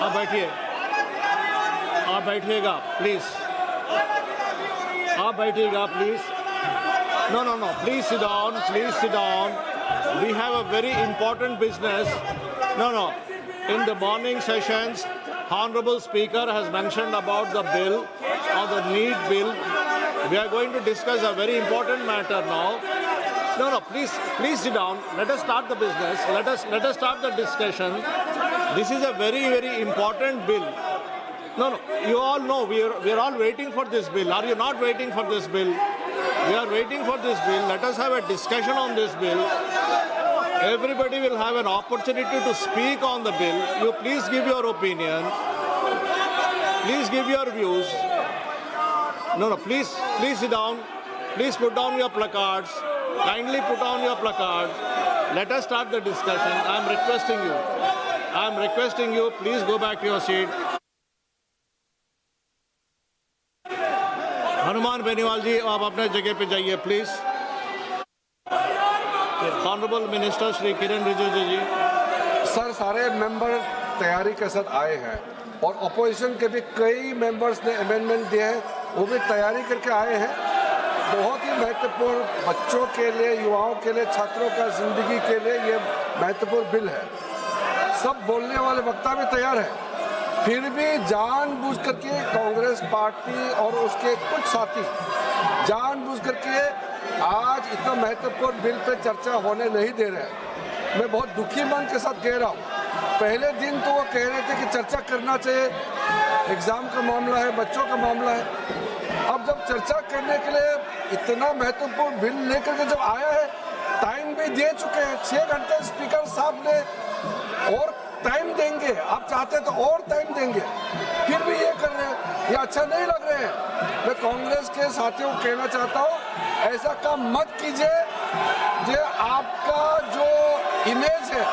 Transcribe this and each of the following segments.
आप बैठिए, आप बैठिएगा प्लीज, आप बैठिएगा please. No, no, no. Please sit down. Please sit down. We have a very important business. No, no. In the morning sessions, Honorable Speaker has mentioned about the bill or the need bill. We are going to discuss a very important matter now. No, no. Please sit down. Let us start the business. Let us start the discussion. This is a very, very important bill. No, no. You all know we are all waiting for this bill. Are you not waiting for this bill? We are waiting for this bill. Let us have a discussion on this bill. Everybody will have an opportunity to speak on the bill. You please give your opinion. Please give your views. No, no, please sit down. Please put down your placards. Kindly put down your placards. Let us start the discussion. I am requesting you. I am requesting you. Please go back to your seat. Hanuman Beniwal ji, आप अपने जगह पे जाइए please. Honourable minister Shri Kiren Rijiju ji. Sir, सारे member तैयारी के साथ आए हैं और अपोजिशन के भी कई मेंबर्स ने अमेंडमेंट दिए हैं, वो भी तैयारी करके आए हैं। बहुत ही महत्वपूर्ण बच्चों के लिए, युवाओं के लिए, छात्रों का जिंदगी के लिए ये महत्वपूर्ण बिल है। सब बोलने वाले वक्ता भी तैयार है, फिर भी जानबूझ करके कांग्रेस पार्टी और उसके कुछ साथी जानबूझ करके आज इतना महत्वपूर्ण बिल पे चर्चा होने नहीं दे रहे हैं। मैं बहुत दुखी मन के साथ कह रहा हूँ। पहले दिन तो वो कह रहे थे कि चर्चा करना चाहिए, एग्ज़ाम का मामला है, बच्चों का मामला है। अब जब चर्चा करने के लिए इतना महत्वपूर्ण बिल लेकर के जब आया है, टाइम भी दे चुके हैं 6 घंटे स्पीकर साहब ने, और टाइम देंगे, आप चाहते हैं तो और टाइम देंगे, फिर भी ये कर रहे हैं। ये अच्छा नहीं लग रहे हैं। मैं कांग्रेस के साथियों को कहना चाहता हूँ, ऐसा काम मत कीजिए। जो आपका जो इमेज है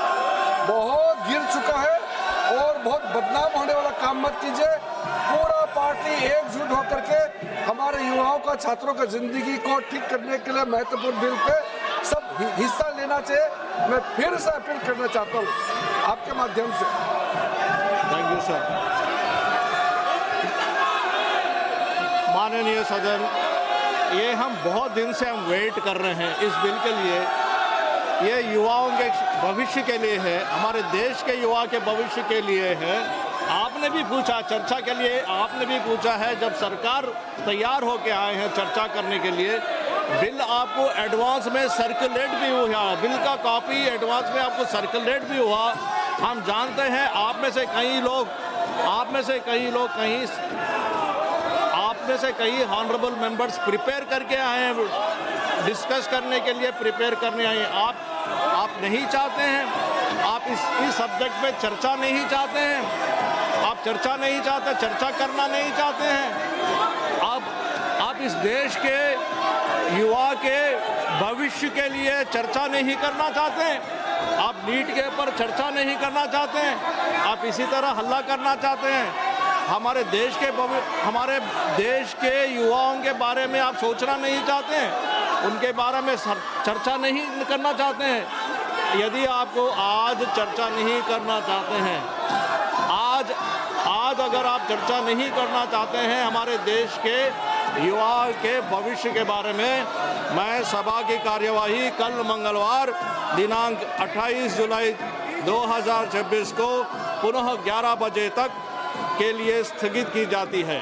बहुत गिर चुका है और बहुत बदनाम होने वाला काम मत कीजिए। पूरा पार्टी एकजुट होकर के हमारे युवाओं का, छात्रों का जिंदगी को ठीक करने के लिए महत्वपूर्ण बिल पे सब हिस्सा लेना चाहिए। मैं फिर से अपील करना चाहता हूँ आपके माध्यम से। Thank you sir. माननीय सदन, ये हम बहुत दिन से हम वेट कर रहे हैं इस बिल के लिए। ये युवाओं के भविष्य के लिए है, हमारे देश के युवा के भविष्य के लिए है। आपने भी पूछा चर्चा के लिए, आपने भी पूछा है। जब सरकार तैयार होके आए हैं चर्चा करने के लिए, बिल आपको एडवांस में सर्कुलेट भी हुआ, बिल का कॉपी एडवांस में आपको सर्कुलेट भी हुआ। हम जानते हैं आप में से कई ऑनरेबल मेंबर्स प्रिपेयर करके आए हैं, डिस्कस करने के लिए प्रिपेयर करने आए हैं। आप नहीं चाहते हैं, आप इस सब्जेक्ट पे चर्चा नहीं चाहते हैं, आप चर्चा नहीं चाहते, चर्चा करना नहीं चाहते हैं। आप इस देश के युवा के भविष्य के लिए चर्चा नहीं करना चाहते हैं, आप नीट के ऊपर चर्चा नहीं करना चाहते हैं, आप इसी तरह हल्ला करना चाहते हैं। हमारे देश के युवाओं के बारे में आप सोचना नहीं चाहते हैं, उनके बारे में चर्चा नहीं करना चाहते हैं। यदि आपको आज चर्चा नहीं करना चाहते हैं, आज अगर आप चर्चा नहीं करना चाहते हैं हमारे देश के युवा के भविष्य के बारे में, मैं सभा की कार्यवाही कल मंगलवार दिनांक 28 जुलाई 2026 को पुनः 11 बजे तक के लिए स्थगित की जाती है।